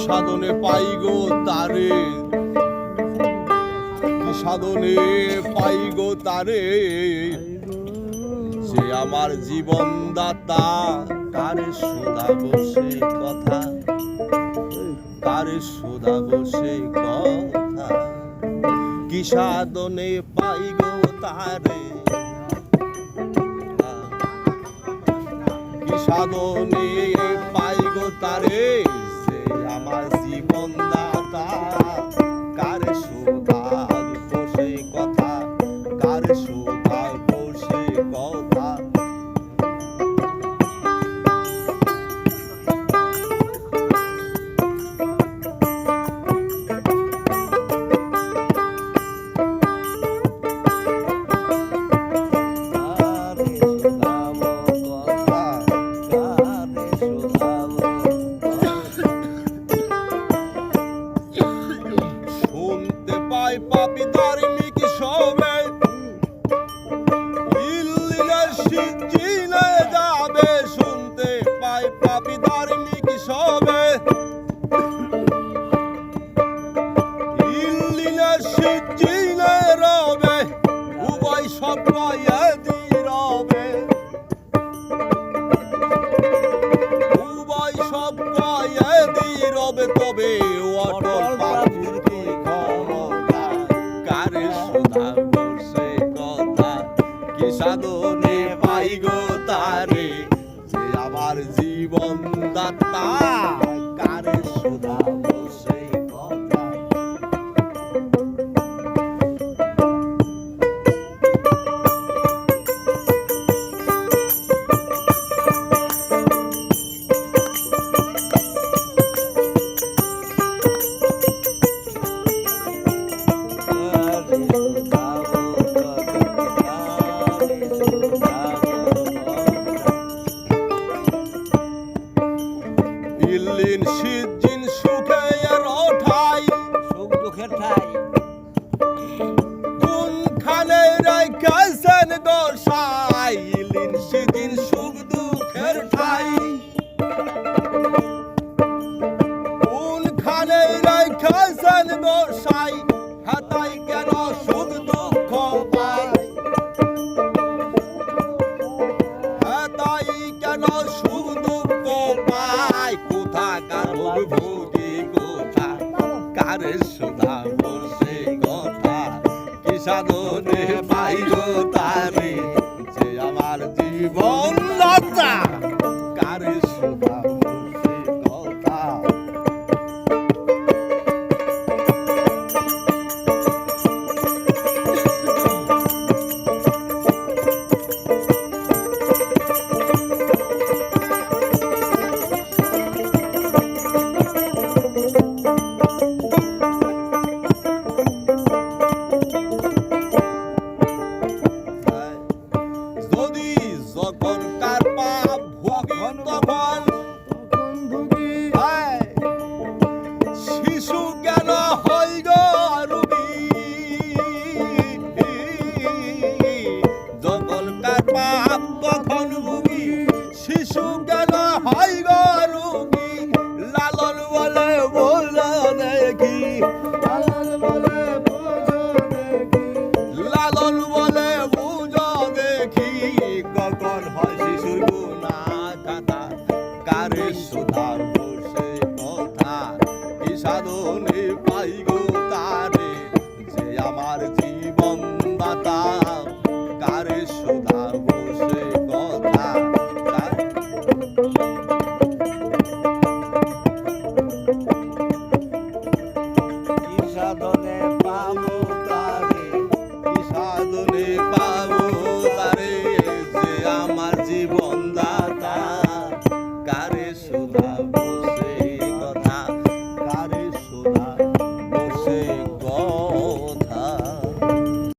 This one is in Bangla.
সাধনে পাই গো তারে, কি সাধনে পাই গো তারে, সে আমার জীবন দাতা। কারে শোধাবো সে কথা, কারে শোধাবো সে কথা, কি সাধনে পাই গো তারে, কি সাধনে পাই গো তারে, সে আমার জীবন দাতা। কারে শোধাবো সে কথা, কারে শোধাবো সে কথা। পাপি ধার্মিক সবে ইল্লিনে সিজিনে যাবে, শুনতে পাই পাপি ধার্মিক সবে ইল্লিনে সিজিনে রবে, উভয় সব কয়েদি রবে, উভয় সব কয়েদি রবে, তবে অটল পাপির কি ক্ষমতা। কারে শোধাবো সে কথা, কি সাধনে পাই গো তারে, যে আমার জীবন দাতা। কারে শোধাবো সে কথা। ইল্লিন সিজিন সুখের ঠাই, সুখ দুঃখের ঠাই, কোনখানে রাইখাছেন দর্শাই। ইল্লিন সিজিন সুখ দুঃখের ঠাই, কোনখানে রাইখাছেন দর্শাই। হাতাই কেন সুখ দুঃখ পাই, হাতাই কেন সুখ দুঃখ পাই। কোথাকার ভূতি কোথা, কারে শোধাবো সে কথা, কি সাধনে পাই গো তারে, যে আমার জীবন দাতা। কারে শোধাবো সে কথা। যদি যখন কার পাপ ভোগী তখন ভুগি শিশু কেন হই গো রোগী, যখন কার পাপ তখন ভুগি, শিশু কেন হই গো রোগী। লালন বলে বোঝো দেখি, লালন বলে বোঝো দেখি, লালন বলে বুঝো দেখি, কখন হয় শিশুর গুনাহ খাতা। কারে শোধাবো সে কথা, কি সাধনে পাই গো তারে, যে আমার জীবন দাতা। কারে শোধাবো সে কথা। কি সাধনে পাবো তারে, কি সাধনে পাবো তারে, যে আমার জীবন দাতা। কারে